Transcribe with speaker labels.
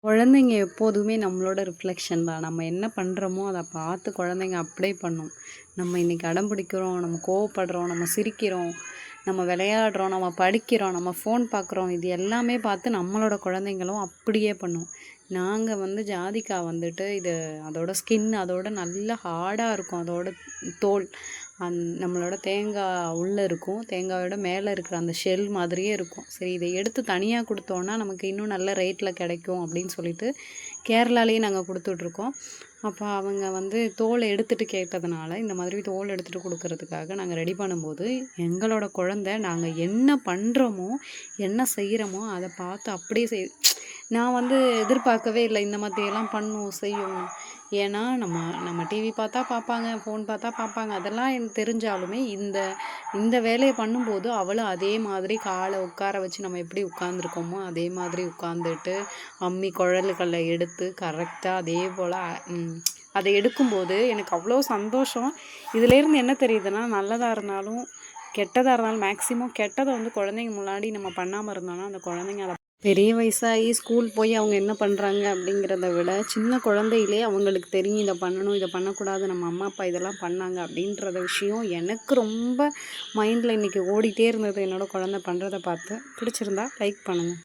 Speaker 1: குழந்தைங்க எப்போதுமே நம்மளோட ரிஃப்ளெக்ஷன் தான். நம்ம என்ன பண்ணுறோமோ அதை பார்த்து குழந்தைங்க அப்படியே பண்ணும். நம்ம இன்றைக்கி அடம் பிடிக்கிறோம், நம்ம கோவப்படுறோம், நம்ம சிரிக்கிறோம், நம்ம விளையாடுறோம், நம்ம படிக்கிறோம், நம்ம ஃபோன் பார்க்குறோம், இது எல்லாமே பார்த்து நம்மளோட குழந்தைங்களும் அப்படியே பண்ணும். நாங்கள் ஜாதிக்கா இது அதோட ஸ்கின் அதோட நல்லா ஹார்டாக இருக்கும். அதோட தோல் நம்மளோட தேங்காய் உள்ளே இருக்கும். தேங்காயோட மேலே இருக்கிற அந்த ஷெல் மாதிரியே இருக்கும். சரி, இதை எடுத்து தனியாக கொடுத்தோன்னா நமக்கு இன்னும் நல்ல ரேட்டில் கிடைக்கும் அப்படின்னு சொல்லிட்டு கேரளாலேயே நாங்கள் கொடுத்துட்ருக்கோம். அப்போ அவங்க தோல் எடுத்துகிட்டு கேட்டதுனால இந்த மாதிரி தோல் எடுத்துகிட்டு கொடுக்கறதுக்காக நாங்கள் ரெடி பண்ணும்போது எங்களோட குழந்தை நாங்கள் என்ன பண்ணுறோமோ என்ன செய்கிறோமோ அதை பார்த்து அப்படியே நான் எதிர்பார்க்கவே இல்லை இந்த மாதிரியெல்லாம் பண்ணும் செய்யும். ஏன்னா நம்ம நம்ம டிவி பார்த்தா பார்ப்பாங்க, ஃபோன் பார்த்தா பார்ப்பாங்க, அதெல்லாம் எனக்கு தெரிஞ்சாலுமே இந்த இந்த வேலையை பண்ணும்போது அவளும் அதே மாதிரி காலை உட்கார வச்சு நம்ம எப்படி உட்காந்துருக்கோமோ அதே மாதிரி உட்காந்துட்டு அம்மி குழலுகளை எடுத்து கரெக்டாக அதே போல் அதை எடுக்கும்போது எனக்கு அவ்வளோ சந்தோஷம். இதுலேருந்து என்ன தெரியுதுன்னா, நல்லதாக இருந்தாலும் கெட்டதாக இருந்தாலும் மேக்ஸிமம் கெட்டதை குழந்தைங்க முன்னாடி நம்ம பண்ணாமல் இருந்தோம்னா அந்த குழந்தைங்க அதை பெரிய வயசாகி ஸ்கூல் போய் அவங்க என்ன பண்ணுறாங்க அப்படிங்கிறத விட சின்ன குழந்தையிலே அவங்களுக்கு தெரியும் இதை பண்ணணும், இதை பண்ணக்கூடாது, நம்ம அம்மா அப்பா இதெல்லாம் பண்ணாங்க அப்படின்றத விஷயம் எனக்கு ரொம்ப மைண்டில் இன்றைக்கி ஓடிட்டே இருந்தது. என்னோடய குழந்தை பண்ணுறதை பார்த்து பிடிச்சிருந்தா லைக் பண்ணுங்கள்.